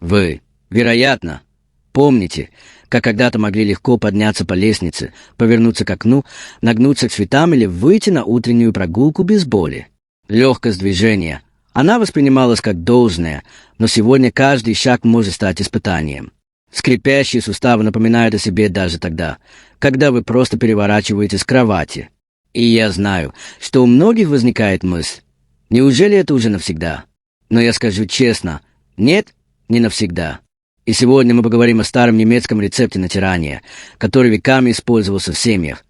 Вы, вероятно, помните, как когда-то могли легко подняться по лестнице, повернуться к окну, нагнуться к цветам или выйти на утреннюю прогулку без боли. Легкость движения. Она воспринималась как должное, но сегодня каждый шаг может стать испытанием. Скрипящие суставы напоминают о себе даже тогда, когда вы просто переворачиваетесь с кровати. И я знаю, что у многих возникает мысль: неужели это уже навсегда? Но я скажу честно: нет, не навсегда. И сегодня мы поговорим о старом немецком рецепте натирания, который веками использовался в семьях,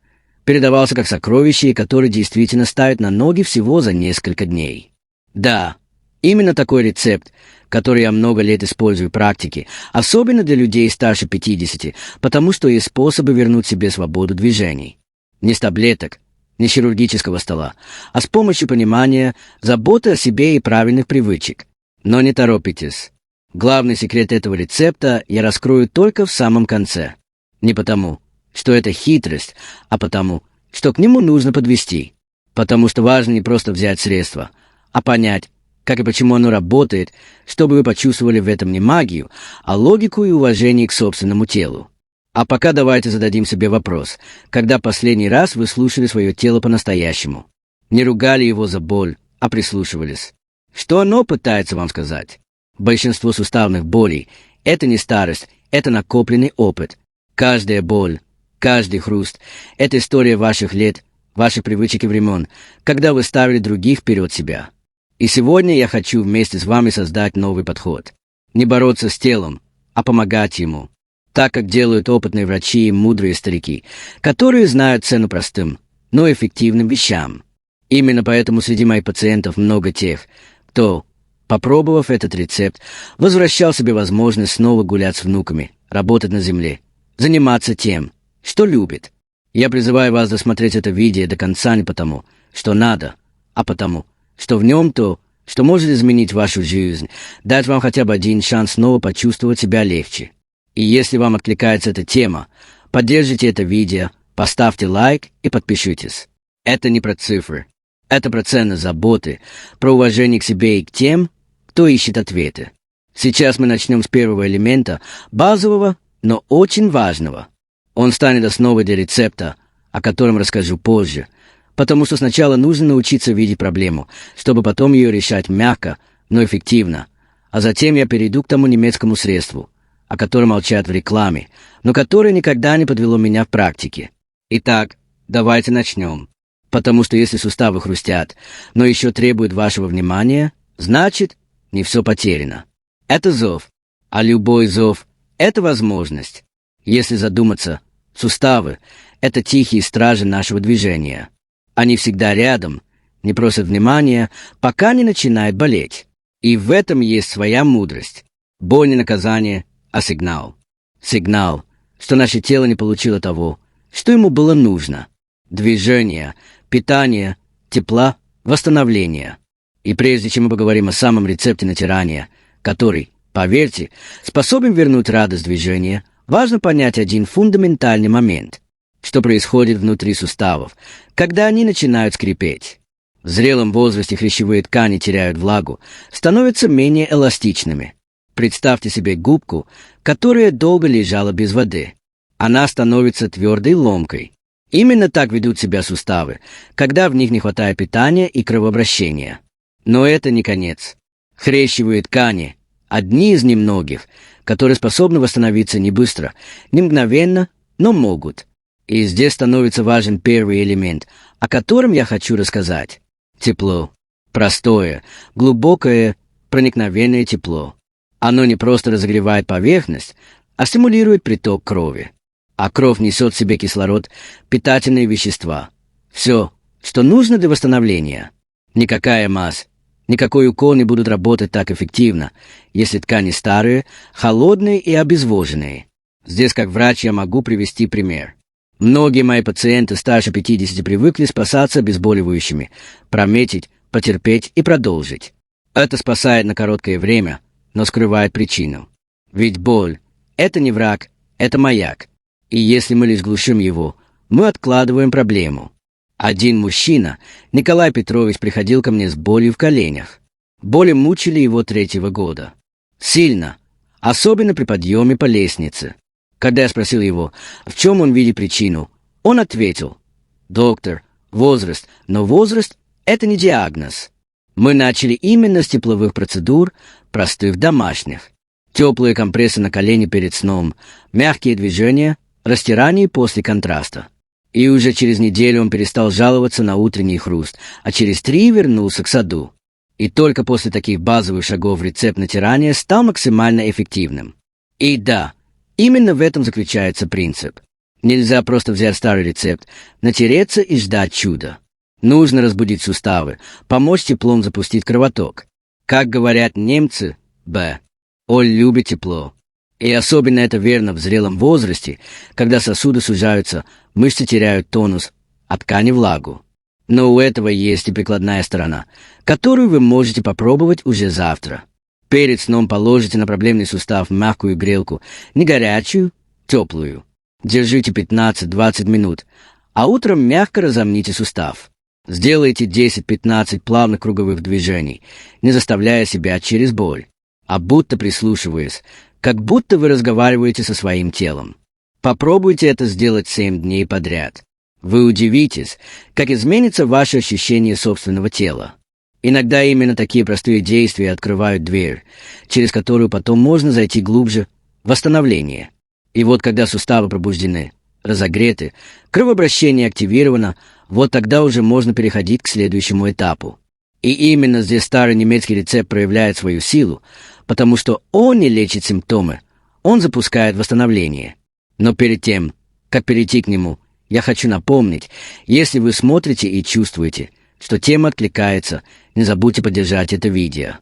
передавался как сокровище и который действительно ставит на ноги всего за несколько дней. Да, именно такой рецепт, который я много лет использую в практике, особенно для людей старше 50, потому что есть способы вернуть себе свободу движений. Не с таблеток, не с хирургического стола, а с помощью понимания, заботы о себе и правильных привычек. Но не торопитесь. Главный секрет этого рецепта я раскрою только в самом конце. Не потому, что это хитрость, а потому, что к нему нужно подвести. Потому что важно не просто взять средство, а понять, как и почему оно работает, чтобы вы почувствовали в этом не магию, а логику и уважение к собственному телу. А пока давайте зададим себе вопрос: когда последний раз вы слушали свое тело по-настоящему? Не ругали его за боль, а прислушивались. Что оно пытается вам сказать? Большинство суставных болей – это не старость, это накопленный опыт. Каждая боль, каждый хруст – это история ваших лет, ваших привычек и времен, когда вы ставили других вперед себя. И сегодня я хочу вместе с вами создать новый подход. Не бороться с телом, а помогать ему. Так, как делают опытные врачи и мудрые старики, которые знают цену простым, но эффективным вещам. Именно поэтому среди моих пациентов много тех, кто, попробовав этот рецепт, возвращал себе возможность снова гулять с внуками, работать на земле, заниматься тем, что любит. Я призываю вас досмотреть это видео до конца не потому, что надо, а потому, что в нем то, что может изменить вашу жизнь, дать вам хотя бы один шанс снова почувствовать себя легче. И если вам откликается эта тема, поддержите это видео, поставьте лайк и подпишитесь. Это не про цифры. Это про ценность заботы, про уважение к себе и к тем, кто ищет ответы. Сейчас мы начнем с первого элемента, базового, но очень важного. Он станет основой для рецепта, о котором расскажу позже, потому что сначала нужно научиться видеть проблему, чтобы потом ее решать мягко, но эффективно. А затем я перейду к тому немецкому средству, о котором молчат в рекламе, но которое никогда не подвело меня в практике. Итак, давайте начнем. Потому что если суставы хрустят, но еще требуют вашего внимания, значит, не все потеряно. Это зов, а любой зов – это возможность. Если задуматься, суставы – это тихие стражи нашего движения. Они всегда рядом, не просят внимания, пока не начинает болеть. И в этом есть своя мудрость. Боль не наказание, а сигнал. Сигнал, что наше тело не получило того, что ему было нужно. Движение, питание, тепла, восстановление. И прежде чем мы поговорим о самом рецепте натирания, который, поверьте, способен вернуть радость движения, важно понять один фундаментальный момент, что происходит внутри суставов, когда они начинают скрипеть. В зрелом возрасте хрящевые ткани теряют влагу, становятся менее эластичными. Представьте себе губку, которая долго лежала без воды. Она становится твердой ломкой. Именно так ведут себя суставы, когда в них не хватает питания и кровообращения. Но это не конец. Хрящевые ткани – одни из немногих, которые способны восстановиться не быстро, не мгновенно, но могут. И здесь становится важен первый элемент, о котором я хочу рассказать. Тепло. Простое, глубокое, проникновенное тепло. Оно не просто разогревает поверхность, а стимулирует приток крови. А кровь несет в себе кислород, питательные вещества. Все, что нужно для восстановления. Никакая мазь, никакой укол не будут работать так эффективно, если ткани старые, холодные и обезвоженные. Здесь, как врач, я могу привести пример. Многие мои пациенты старше 50 привыкли спасаться обезболивающими, прометить, потерпеть и продолжить. Это спасает на короткое время, но скрывает причину. Ведь боль – это не враг, это маяк. И если мы лишь глушим его, мы откладываем проблему. Один мужчина, Николай Петрович, приходил ко мне с болью в коленях. Боли мучили его 3-го года. Сильно. особенно при подъеме по лестнице. Когда я спросил его, в чем он видит причину, он ответил: «Доктор, возраст, но возраст – это не диагноз. Мы начали именно с тепловых процедур, простых домашних. Теплые компрессы на колени перед сном, мягкие движения, растирание после контраста». И уже через неделю он перестал жаловаться на утренний хруст, а через 3 вернулся к саду. И только после таких базовых шагов рецепт натирания стал максимально эффективным. И да, именно в этом заключается принцип. Нельзя просто взять старый рецепт, натереться и ждать чуда. Нужно разбудить суставы, помочь теплом запустить кровоток. Как говорят немцы, «Оль любит тепло». И особенно это верно в зрелом возрасте, когда сосуды сужаются, мышцы теряют тонус, а ткани влагу. Но у этого есть и прикладная сторона, которую вы можете попробовать уже завтра. Перед сном положите на проблемный сустав мягкую грелку, не горячую, теплую. Держите 15-20 минут, а утром мягко разомните сустав. Сделайте 10-15 плавных круговых движений, не заставляя себя через боль, а будто прислушиваясь, как будто вы разговариваете со своим телом. Попробуйте это сделать 7 дней подряд. Вы удивитесь, как изменится ваше ощущение собственного тела. Иногда именно такие простые действия открывают дверь, через которую потом можно зайти глубже в восстановление. И вот когда суставы пробуждены, разогреты, кровообращение активировано, вот тогда уже можно переходить к следующему этапу. И именно здесь старый немецкий рецепт проявляет свою силу, потому что он не лечит симптомы, он запускает восстановление. Но перед тем, как перейти к нему, я хочу напомнить, если вы смотрите и чувствуете, что тема откликается, не забудьте поддержать это видео.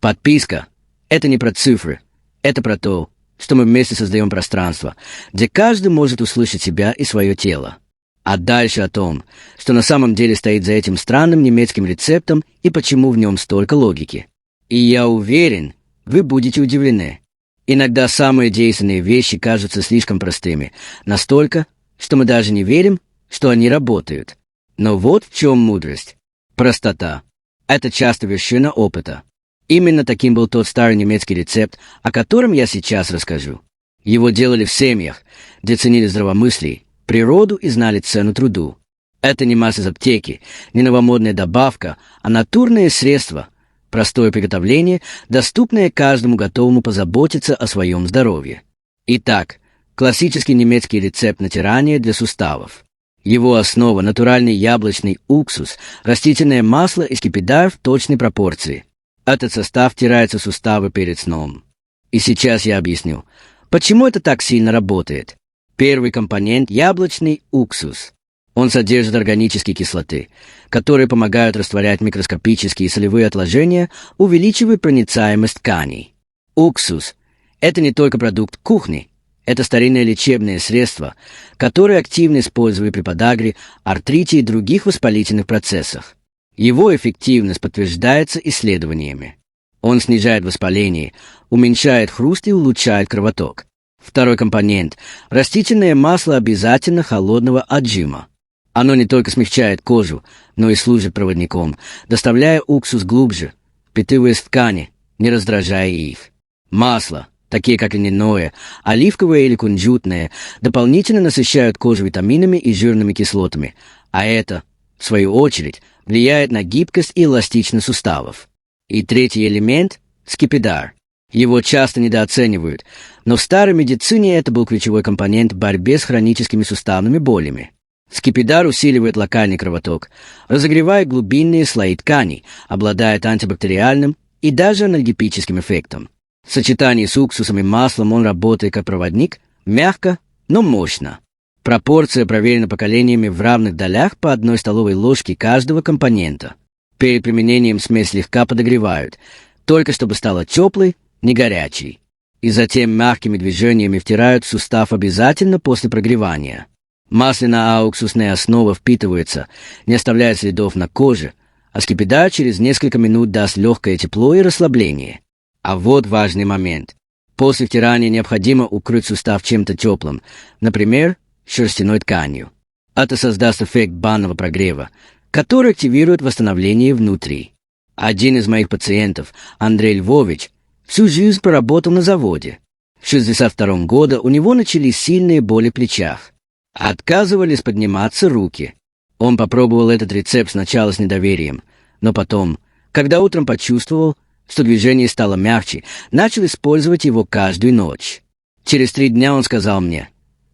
Подписка – это не про цифры, это про то, что мы вместе создаем пространство, где каждый может услышать себя и свое тело. А дальше о том, что на самом деле стоит за этим странным немецким рецептом и почему в нем столько логики. И я уверен, вы будете удивлены. Иногда самые действенные вещи кажутся слишком простыми, настолько, что мы даже не верим, что они работают. Но вот в чем мудрость. Простота. Это часто вершина опыта. Именно таким был тот старый немецкий рецепт, о котором я сейчас расскажу. Его делали в семьях, где ценили здравомыслие, природу и знали цену труду. Это не масса из аптеки, не новомодная добавка, а натурные средства, простое приготовление, доступное каждому готовому позаботиться о своем здоровье. Итак, классический немецкий рецепт натирания для суставов. Его основа – натуральный яблочный уксус, растительное масло и скипидар в точной пропорции. Этот состав втирается в суставы перед сном. И сейчас я объясню, почему это так сильно работает. Первый компонент – яблочный уксус. Он содержит органические кислоты, которые помогают растворять микроскопические солевые отложения, увеличивая проницаемость тканей. Уксус – это не только продукт кухни, это старинное лечебное средство, которое активно использовали при подагре, артрите и других воспалительных процессах. Его эффективность подтверждается исследованиями. Он снижает воспаление, уменьшает хруст и улучшает кровоток. Второй компонент – растительное масло обязательно холодного отжима. Оно не только смягчает кожу, но и служит проводником, доставляя уксус глубже, впитываясь в ткани, не раздражая их. Масло, такие как льняное, оливковое или кунжутное, дополнительно насыщают кожу витаминами и жирными кислотами, а это, в свою очередь, влияет на гибкость и эластичность суставов. И третий элемент – скипидар. Его часто недооценивают, но в старой медицине это был ключевой компонент в борьбе с хроническими суставными болями. Скипидар усиливает локальный кровоток, разогревая глубинные слои тканей, обладает антибактериальным и даже анальгепическим эффектом. В сочетании с уксусом и маслом он работает как проводник, мягко, но мощно. Пропорция проверена поколениями в равных долях по 1 столовой ложке каждого компонента. Перед применением смесь слегка подогревают, только чтобы стала теплой, не горячей. И затем мягкими движениями втирают в сустав обязательно после прогревания. Масляно-уксусная основа впитывается, не оставляя следов на коже, а скипидар через несколько минут даст легкое тепло и расслабление. А вот важный момент. После втирания необходимо укрыть сустав чем-то теплым, например, шерстяной тканью. Это создаст эффект банного прогрева, который активирует восстановление внутри. Один из моих пациентов, Андрей Львович, всю жизнь проработал на заводе. В 62 году у него начались сильные боли в плечах. Отказывались подниматься руки. Он попробовал этот рецепт сначала с недоверием, но потом, когда утром почувствовал, что движение стало мягче, начал использовать его каждую ночь. Через 3 дня он сказал мне: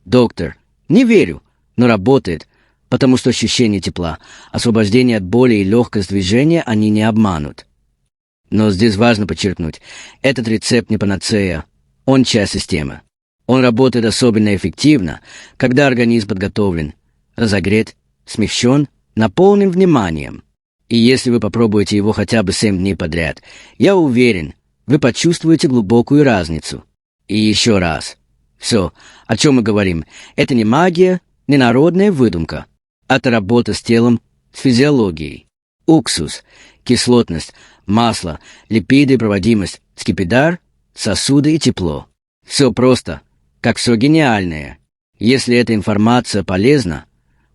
«Доктор, не верю, но работает, потому что ощущение тепла, освобождение от боли и легкость движения они не обманут». Но здесь важно подчеркнуть, этот рецепт не панацея, он часть системы. Он работает особенно эффективно, когда организм подготовлен, разогрет, смягчен, наполнен вниманием. И если вы попробуете его хотя бы 7 дней подряд, я уверен, вы почувствуете глубокую разницу. И еще раз. Все, о чем мы говорим, это не магия, не народная выдумка. Это работа с телом, с физиологией. Уксус, кислотность, масло, липиды и проводимость, скипидар, сосуды и тепло. Все просто, как все гениальное. Если эта информация полезна,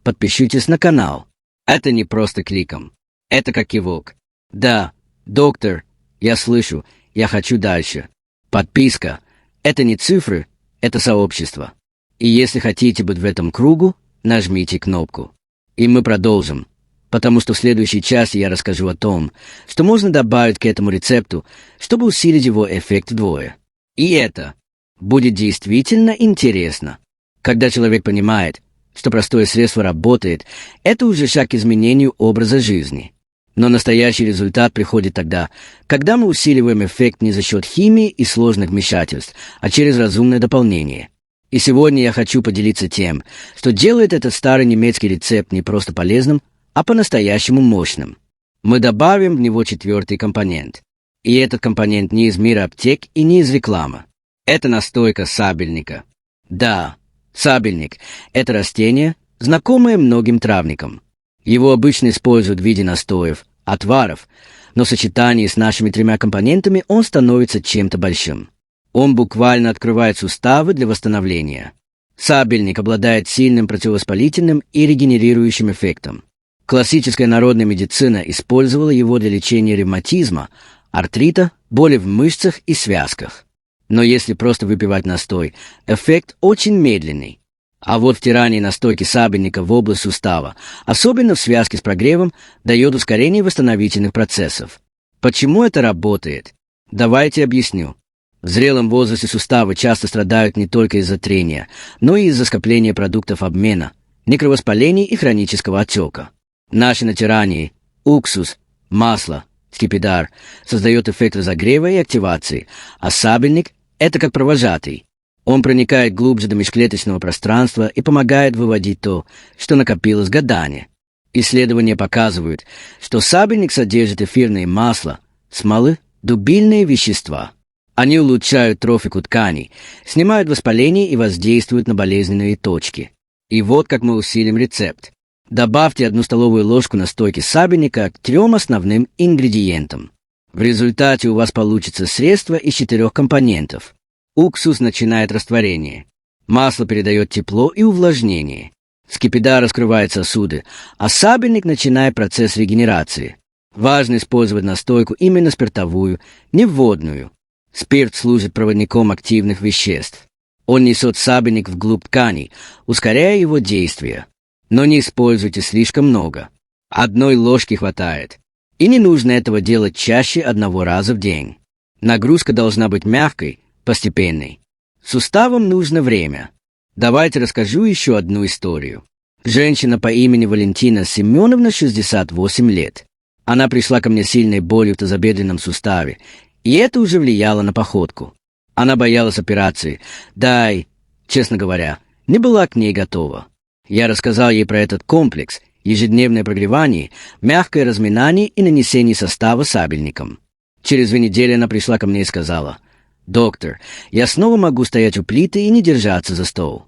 подпишитесь на канал. Это не просто кликом. Это как кивок. Да, доктор, я слышу, я хочу дальше. Подписка — это не цифры, это сообщество. И если хотите быть в этом кругу, нажмите кнопку. И мы продолжим, потому что в следующей части я расскажу о том, что можно добавить к этому рецепту, чтобы усилить его эффект вдвое. И это будет действительно интересно. Когда человек понимает, что простое средство работает, это уже шаг к изменению образа жизни. Но настоящий результат приходит тогда, когда мы усиливаем эффект не за счет химии и сложных вмешательств, а через разумное дополнение. И сегодня я хочу поделиться тем, что делает этот старый немецкий рецепт не просто полезным, а по-настоящему мощным. Мы добавим в него 4-й компонент. И этот компонент не из мира аптек и не из рекламы. Это настойка сабельника. Да, сабельник – это растение, знакомое многим травникам. Его обычно используют в виде настоев, отваров, но в сочетании с нашими 3 компонентами он становится чем-то большим. Он буквально открывает суставы для восстановления. Сабельник обладает сильным противовоспалительным и регенерирующим эффектом. Классическая народная медицина использовала его для лечения ревматизма, артрита, боли в мышцах и связках. Но если просто выпивать настой, эффект очень медленный. А вот втирание настойки сабельника в область сустава, особенно в связке с прогревом, дает ускорение восстановительных процессов. Почему это работает? Давайте объясню. В зрелом возрасте суставы часто страдают не только из-за трения, но и из-за скопления продуктов обмена, некровоспалений и хронического отека. Наше натирание, уксус, масло, скипидар создает эффект разогрева и активации, а сабельник – это как провожатый. Он проникает глубже до межклеточного пространства и помогает выводить то, что накопилось годами. Исследования показывают, что сабельник содержит эфирные масла, смолы, дубильные вещества. Они улучшают трофику тканей, снимают воспаление и воздействуют на болезненные точки. И вот как мы усилим рецепт. Добавьте 1 столовую ложку настойки сабельника к 3 основным ингредиентам. В результате у вас получится средство из 4 компонентов. Уксус начинает растворение. Масло передает тепло и увлажнение. Скипидар раскрывает сосуды, а сабельник начинает процесс регенерации. Важно использовать настойку именно спиртовую, не водную. Спирт служит проводником активных веществ. Он несет сабельник вглубь тканей, ускоряя его действие. Но не используйте слишком много. 1 ложки хватает. И не нужно этого делать чаще 1 раза в день. Нагрузка должна быть мягкой, постепенной. Суставам нужно время. Давайте расскажу еще одну историю. Женщина по имени Валентина Семеновна, 68 лет. Она пришла ко мне с сильной болью в тазобедренном суставе, и это уже влияло на походку. Она боялась операции, да и, честно говоря, не была к ней готова. Я рассказал ей про этот комплекс, ежедневное прогревание, мягкое разминание и нанесение состава сабельником. Через 2 недели она пришла ко мне и сказала: «Доктор, я снова могу стоять у плиты и не держаться за стол».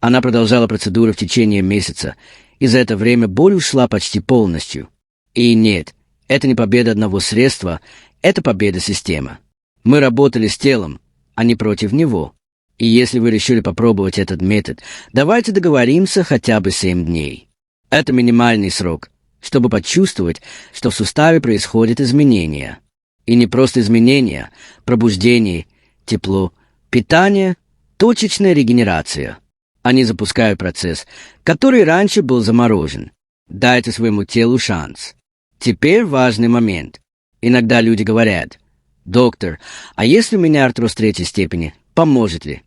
Она продолжала процедуру в течение месяца, и за это время боль ушла почти полностью. И нет, это не победа одного средства, это победа системы. Мы работали с телом, а не против него. И если вы решили попробовать этот метод, давайте договоримся хотя бы 7 дней. Это минимальный срок, чтобы почувствовать, что в суставе происходят изменения. И не просто изменения, пробуждение, тепло, Питание – точечная регенерация. Они запускают процесс, который раньше был заморожен. Дайте своему телу шанс. Теперь важный момент. Иногда люди говорят: «Доктор, а если у меня артроз третьей степени, поможет ли?»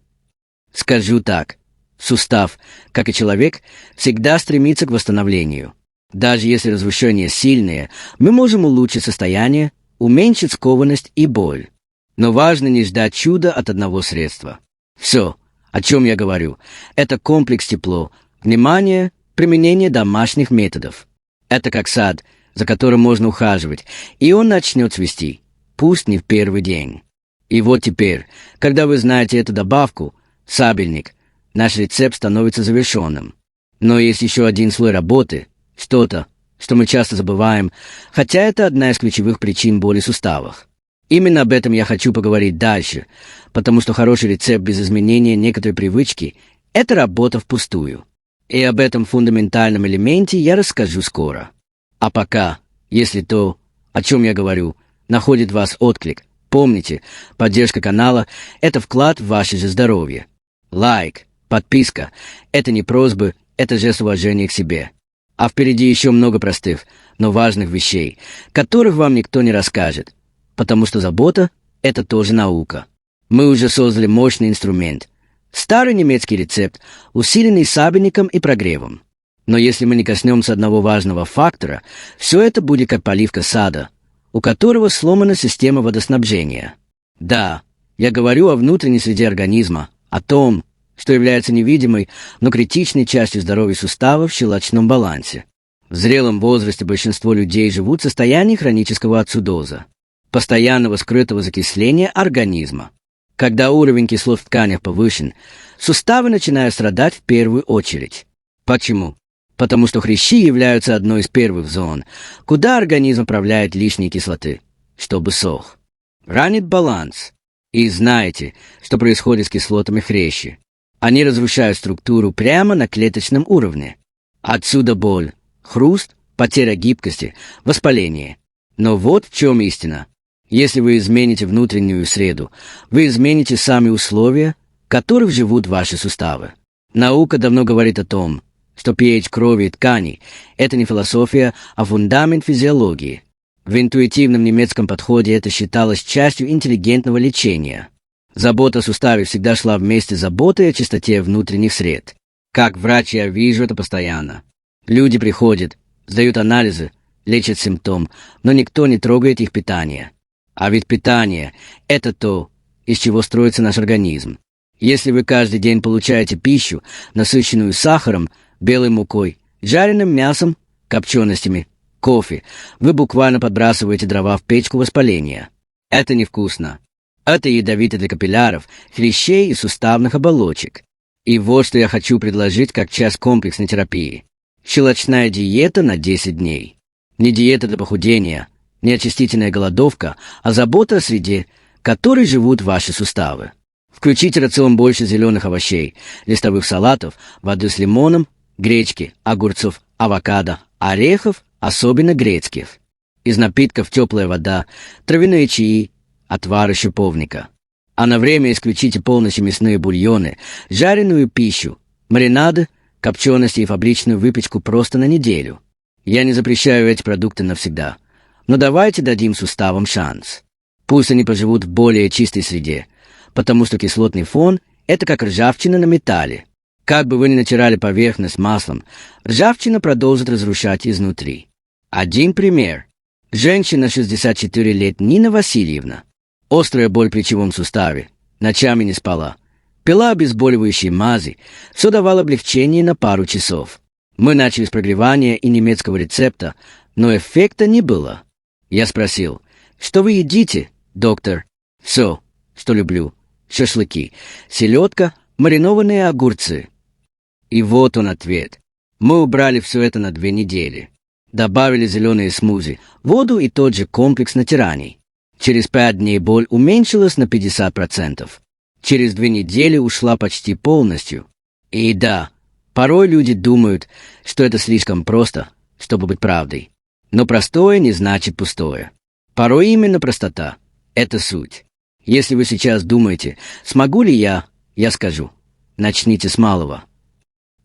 Скажу так. Сустав, как и человек, всегда стремится к восстановлению. Даже если разрушения сильные, мы можем улучшить состояние, уменьшить скованность и боль. Но важно не ждать чуда от одного средства. Все, о чем я говорю, это комплекс тепло, внимание, применение домашних методов. Это как сад, за которым можно ухаживать, и он начнет цвести, пусть не в первый день. И вот теперь, когда вы знаете эту добавку, сабельник, наш рецепт становится завершенным. Но есть еще один слой работы, что-то, что мы часто забываем, хотя это одна из ключевых причин боли в суставах. Именно об этом я хочу поговорить дальше, потому что хороший рецепт без изменения некоторой привычки – это работа впустую. И об этом фундаментальном элементе я расскажу скоро. А пока, если то, о чем я говорю, находит в вас отклик, помните, поддержка канала – это вклад в ваше же здоровье. Лайк, подписка – это не просьбы, это жест уважения к себе. А впереди еще много простых, но важных вещей, которых вам никто не расскажет, потому что забота – это тоже наука. Мы уже создали мощный инструмент – старый немецкий рецепт, усиленный сабельником и прогревом. Но если мы не коснемся одного важного фактора, все это будет как поливка сада, у которого сломана система водоснабжения. Да, я говорю о внутренней среде организма, о том, что является невидимой, но критичной частью здоровья суставов в щелочном балансе. В зрелом возрасте большинство людей живут в состоянии хронического ацидоза, постоянного скрытого закисления организма. Когда уровень кислот в тканях повышен, суставы начинают страдать в первую очередь. Почему? Потому что хрящи являются одной из первых зон, куда организм отправляет лишние кислоты, чтобы сох. Ранит баланс. И знаете, что происходит с кислотами хрящи. Они разрушают структуру прямо на клеточном уровне. Отсюда боль, хруст, потеря гибкости, воспаление. Но вот в чем истина. Если вы измените внутреннюю среду, вы измените сами условия, в которых живут ваши суставы. Наука давно говорит о том, что pH крови и тканей – это не философия, а фундамент физиологии. В интуитивном немецком подходе это считалось частью интеллигентного лечения. Забота о суставе всегда шла вместе с заботой о чистоте внутренних сред. Как врач я вижу это постоянно. Люди приходят, сдают анализы, лечат симптом, но никто не трогает их питание. А ведь питание – это то, из чего строится наш организм. Если вы каждый день получаете пищу, насыщенную сахаром, белой мукой, жареным мясом, копченостями, кофе, вы буквально подбрасываете дрова в печку воспаления. Это невкусно. Это ядовито для капилляров, хрящей и суставных оболочек. И вот что я хочу предложить как часть комплексной терапии. Щелочная диета на 10 дней. Не диета для похудения, не очистительная голодовка, а забота о среде, в которой живут ваши суставы. Включите в рацион больше зеленых овощей, листовых салатов, воды с лимоном, гречки, огурцов, авокадо, орехов, особенно грецких. Из напитков теплая вода, травяные чаи, отвары шиповника. А на время исключите полностью мясные бульоны, жареную пищу, маринады, копчености и фабричную выпечку просто на неделю. Я не запрещаю эти продукты навсегда, но давайте дадим суставам шанс. Пусть они поживут в более чистой среде, потому что кислотный фон – это как ржавчина на металле. Как бы вы ни натирали поверхность маслом, ржавчина продолжит разрушать изнутри. Один пример. Женщина 64 лет Нина Васильевна. Острая боль в плечевом суставе. Ночами не спала. Пила обезболивающие мази. Все давало облегчение на пару часов. Мы начали с прогревания и немецкого рецепта, но эффекта не было. Я спросил: «Что вы едите, доктор?» «Все, что люблю. Шашлыки, селедка, маринованные огурцы». И вот он ответ. Мы убрали все это на 2 недели. Добавили зеленые смузи, воду и тот же комплекс натираний. Через 5 дней боль уменьшилась на 50%. Через 2 недели ушла почти полностью. И да, порой люди думают, что это слишком просто, чтобы быть правдой. Но простое не значит пустое. Порой именно простота – это суть. Если вы сейчас думаете, смогу ли я скажу. Начните с малого.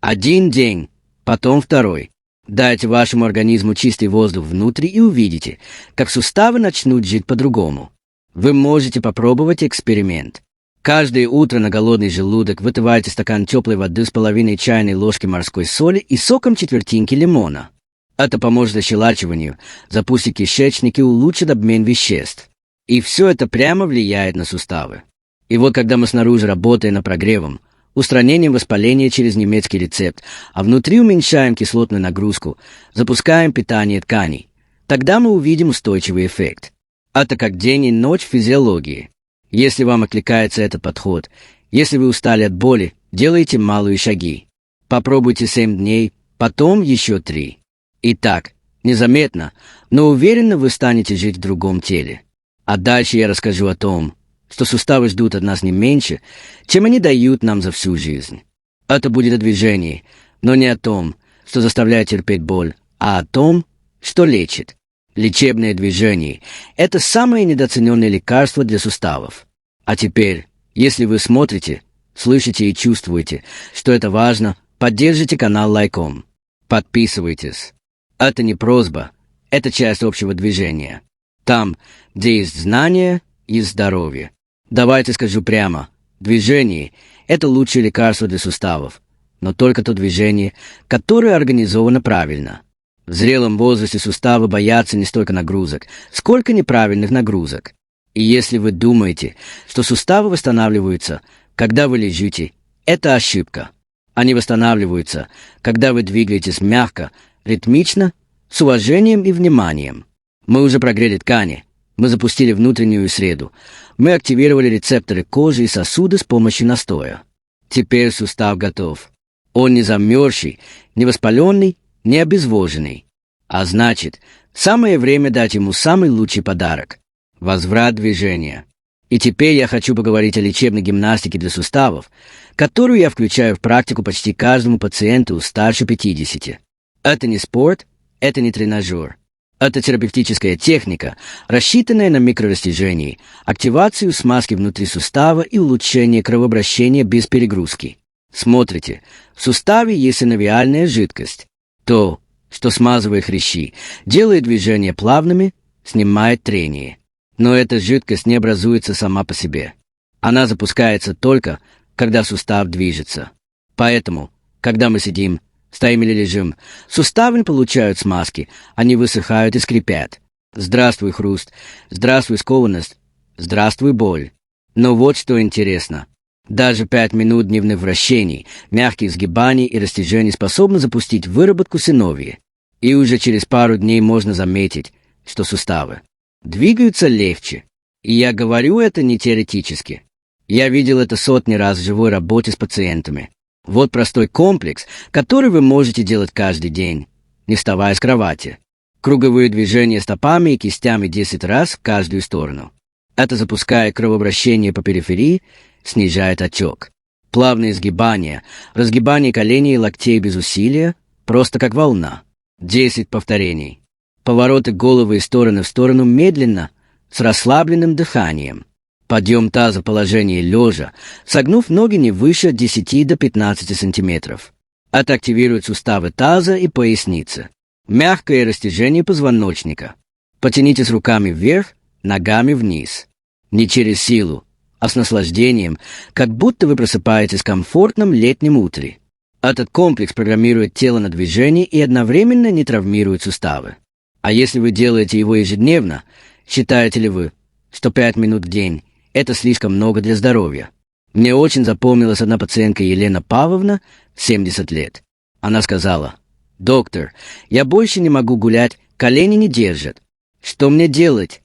1 день, потом 2. Дайте вашему организму чистый воздух внутри и увидите, как суставы начнут жить по-другому. Вы можете попробовать эксперимент. Каждое утро на голодный желудок выпивайте стакан теплой воды с половиной чайной ложки морской соли и соком четвертинки лимона. Это поможет ощелачиванию, запустит кишечник и улучшит обмен веществ. И все это прямо влияет на суставы. И вот когда мы снаружи работаем над прогревом, устранением воспаления через немецкий рецепт, а внутри уменьшаем кислотную нагрузку, запускаем питание тканей, тогда мы увидим устойчивый эффект. Это как день и ночь в физиологии. Если вам откликается этот подход, если вы устали от боли, делайте малые шаги. Попробуйте 7 дней, потом еще 3. Итак, незаметно, но уверенно вы станете жить в другом теле. А дальше я расскажу о том, что суставы ждут от нас не меньше, чем они дают нам за всю жизнь. Это будет о движении, но не о том, что заставляет терпеть боль, а о том, что лечит. Лечебное движение – это самое недооцененное лекарство для суставов. А теперь, если вы смотрите, слышите и чувствуете, что это важно, поддержите канал лайком. Подписывайтесь. Это не просьба, это часть общего движения. Там, где есть знание, есть здоровье. Давайте скажу прямо, движение – это лучшее лекарство для суставов, но только то движение, которое организовано правильно. В зрелом возрасте суставы боятся не столько нагрузок, сколько неправильных нагрузок. И если вы думаете, что суставы восстанавливаются, когда вы лежите, это ошибка. Они восстанавливаются, когда вы двигаетесь мягко, ритмично, с уважением и вниманием. Мы уже прогрели ткани, мы запустили внутреннюю среду, мы активировали рецепторы кожи и сосуды с помощью настоя. Теперь сустав готов. Он не замерзший, не воспаленный, не обезвоженный. А значит, самое время дать ему самый лучший подарок – возврат движения. И теперь я хочу поговорить о лечебной гимнастике для суставов, которую я включаю в практику почти каждому пациенту старше 50. Это не спорт, это не тренажер. Это терапевтическая техника, рассчитанная на микрорастяжение, активацию смазки внутри сустава и улучшение кровообращения без перегрузки. Смотрите, в суставе есть синовиальная жидкость. То, что смазывает хрящи, делает движения плавными, снимает трение. Но эта жидкость не образуется сама по себе. Она запускается только, когда сустав движется. Поэтому, когда мы сидим, стоим или лежим, суставы не получают смазки, они высыхают и скрипят. Здравствуй, хруст, здравствуй, скованность, здравствуй, боль. Но вот что интересно. Даже 5 минут дневных вращений, мягких сгибаний и растяжений способны запустить выработку синовии. И уже через пару дней можно заметить, что суставы двигаются легче. И я говорю это не теоретически. Я видел это сотни раз в живой работе с пациентами. Вот простой комплекс, который вы можете делать каждый день, не вставая с кровати. Круговые движения стопами и кистями 10 раз в каждую сторону. Это запускает кровообращение по периферии, снижает отек. Плавные сгибания, разгибание коленей и локтей без усилия, просто как волна. 10 повторений. Повороты головы из стороны в сторону медленно, с расслабленным дыханием. Подъем таза в положении лежа, согнув ноги не выше 10 до 15 сантиметров. Это активирует суставы таза и поясницы. Мягкое растяжение позвоночника. Потянитесь руками вверх, ногами вниз. Не через силу, а с наслаждением, как будто вы просыпаетесь в комфортном летнем утре. Этот комплекс программирует тело на движение и одновременно не травмирует суставы. А если вы делаете его ежедневно, считаете ли вы, что 5 минут в день – это слишком много для здоровья? Мне очень запомнилась одна пациентка Елена Павловна, 70 лет. Она сказала: «Доктор, я больше не могу гулять, колени не держат. Что мне делать?»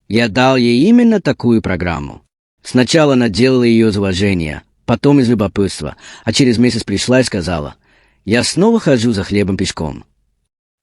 Я дал ей именно такую программу. Сначала она делала ее из уважения, потом из любопытства, а через месяц пришла и сказала: «Я снова хожу за хлебом пешком».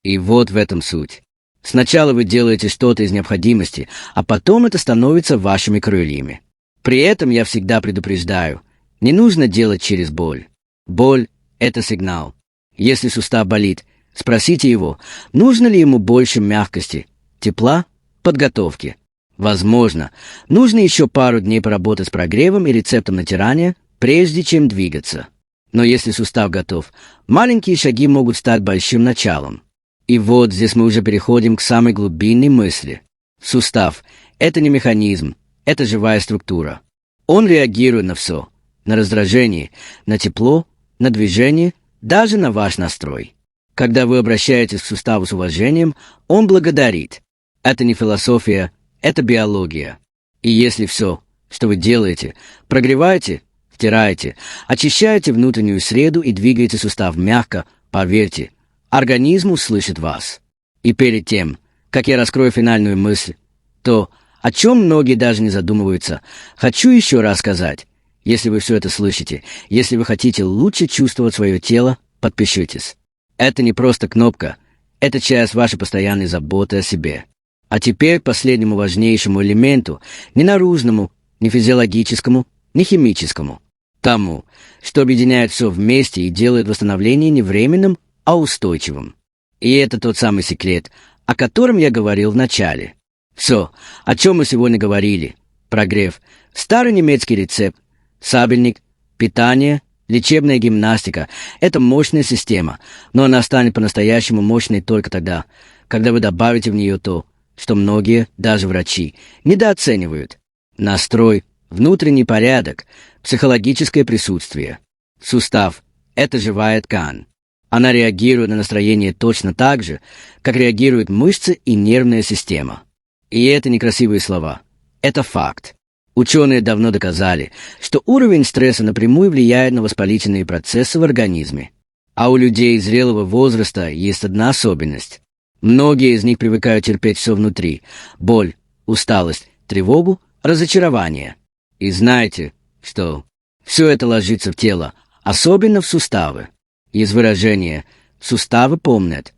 И вот в этом суть. Сначала вы делаете что-то из необходимости, а потом это становится вашими крыльями. При этом я всегда предупреждаю, не нужно делать через боль. Боль – это сигнал. Если сустав болит, спросите его, нужно ли ему больше мягкости, тепла, подготовки. Возможно, нужно еще пару дней поработать с прогревом и рецептом натирания, прежде чем двигаться. Но если сустав готов, маленькие шаги могут стать большим началом. И вот здесь мы уже переходим к самой глубинной мысли. Сустав – это не механизм, это живая структура. Он реагирует на все, на раздражение, на тепло, на движение, даже на ваш настрой. Когда вы обращаетесь к суставу с уважением, он благодарит. Это не философия, это биология. И если все, что вы делаете, прогреваете, втираете, очищаете внутреннюю среду и двигаете сустав мягко, поверьте, организм услышит вас. И перед тем, как я раскрою финальную мысль, то, о чем многие даже не задумываются, хочу еще раз сказать. Если вы все это слышите, если вы хотите лучше чувствовать свое тело, подпишитесь. Это не просто кнопка, это часть вашей постоянной заботы о себе. А теперь к последнему важнейшему элементу, не наружному, не физиологическому, не химическому. Тому, что объединяет все вместе и делает восстановление не временным, а устойчивым. И это тот самый секрет, о котором я говорил в начале. Все, о чем мы сегодня говорили. Прогрев, старый немецкий рецепт, сабельник, питание, лечебная гимнастика – это мощная система, но она станет по-настоящему мощной только тогда, когда вы добавите в нее то, что многие, даже врачи, недооценивают. Настрой, внутренний порядок, психологическое присутствие. Сустав – это живая ткань. Она реагирует на настроение точно так же, как реагируют мышцы и нервная система. И это не красивые слова. Это факт. Ученые давно доказали, что уровень стресса напрямую влияет на воспалительные процессы в организме. А у людей зрелого возраста есть одна особенность. Многие из них привыкают терпеть все внутри – боль, усталость, тревогу, разочарование. И знаете, что все это ложится в тело, особенно в суставы. Есть выражение «суставы помнят».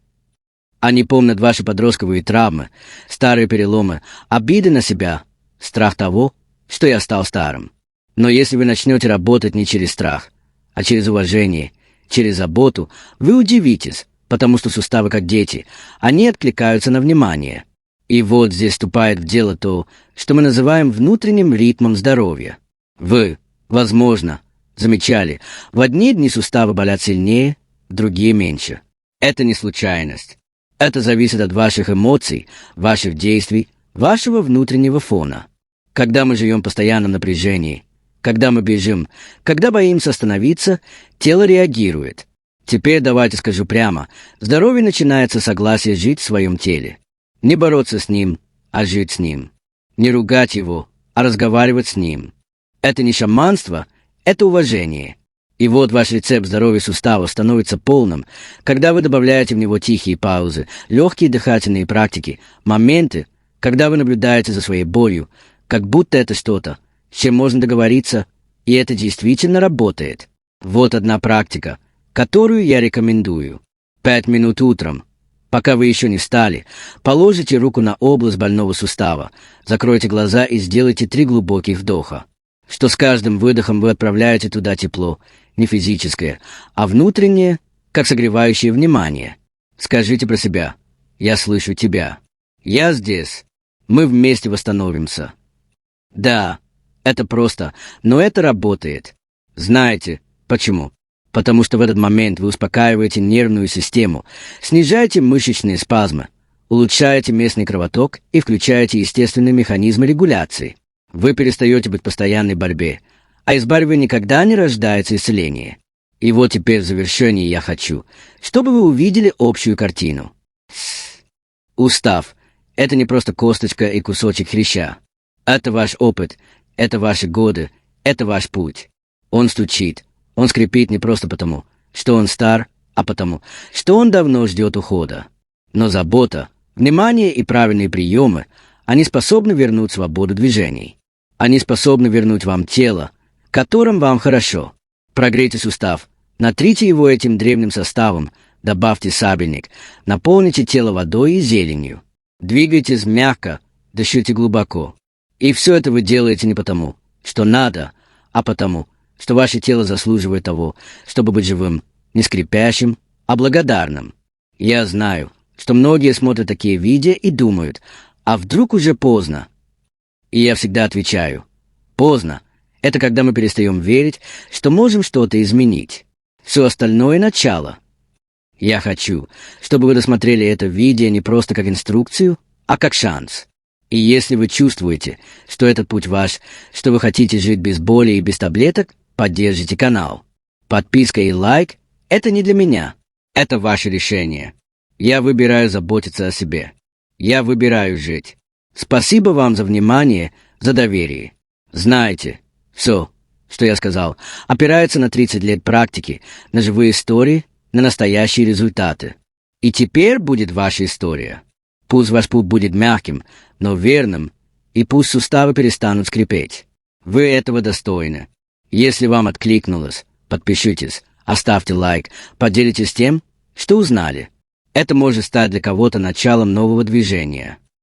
Они помнят ваши подростковые травмы, старые переломы, обиды на себя, страх того, что я стал старым. Но если вы начнете работать не через страх, а через уважение, через заботу, вы удивитесь, потому что суставы как дети, они откликаются на внимание. И вот здесь вступает в дело то, что мы называем внутренним ритмом здоровья. Вы, возможно, замечали, в одни дни суставы болят сильнее, в другие меньше. Это не случайность. Это зависит от ваших эмоций, ваших действий, вашего внутреннего фона. Когда мы живем в постоянном напряжении, когда мы бежим, когда боимся остановиться, тело реагирует. Теперь давайте скажу прямо, здоровье начинается с согласия жить в своем теле. Не бороться с ним, а жить с ним. Не ругать его, а разговаривать с ним. Это не шаманство, это уважение. И вот ваш рецепт здоровья суставов становится полным, когда вы добавляете в него тихие паузы, легкие дыхательные практики, моменты, когда вы наблюдаете за своей болью, как будто это что-то, с чем можно договориться, и это действительно работает. Вот одна практика, которую я рекомендую. 5 минут утром. Пока вы еще не встали, положите руку на область больного сустава, закройте глаза и сделайте 3 глубоких вдоха. Что с каждым выдохом вы отправляете туда тепло, не физическое, а внутреннее, как согревающее внимание. Скажите про себя: «Я слышу тебя. Я здесь. Мы вместе восстановимся». Да, это просто, но это работает. Знаете, почему? Потому что в этот момент вы успокаиваете нервную систему, снижаете мышечные спазмы, улучшаете местный кровоток и включаете естественные механизмы регуляции. Вы перестаете быть в постоянной борьбе, а из борьбы никогда не рождается исцеление. И вот теперь в завершении я хочу, чтобы вы увидели общую картину. Устав – это не просто косточка и кусочек хряща. Это ваш опыт, это ваши годы, это ваш путь. Он стучит, он скрипит не просто потому, что он стар, а потому, что он давно ждет ухода. Но забота, внимание и правильные приемы, они способны вернуть свободу движений. Они способны вернуть вам тело, которым вам хорошо. Прогрейте сустав, натрите его этим древним составом, добавьте сабельник, наполните тело водой и зеленью. Двигайтесь мягко, дышите глубоко. И все это вы делаете не потому, что надо, а потому, что ваше тело заслуживает того, чтобы быть живым, не скрипящим, а благодарным. Я знаю, что многие смотрят такие видео и думают, а вдруг уже поздно? И я всегда отвечаю: поздно. Это когда мы перестаем верить, что можем что-то изменить. Все остальное — начало. Я хочу, чтобы вы рассмотрели это видео не просто как инструкцию, а как шанс. И если вы чувствуете, что этот путь ваш, что вы хотите жить без боли и без таблеток, поддержите канал. Подписка и лайк — это не для меня. Это ваше решение. Я выбираю заботиться о себе. Я выбираю жить. Спасибо вам за внимание, за доверие. Знаете, все, что я сказал, опирается на 30 лет практики, на живые истории, на настоящие результаты. И теперь будет ваша история. Пусть ваш путь будет мягким, но верным, и пусть суставы перестанут скрипеть. Вы этого достойны. Если вам откликнулось, подпишитесь, оставьте лайк, поделитесь тем, что узнали. Это может стать для кого-то началом нового движения.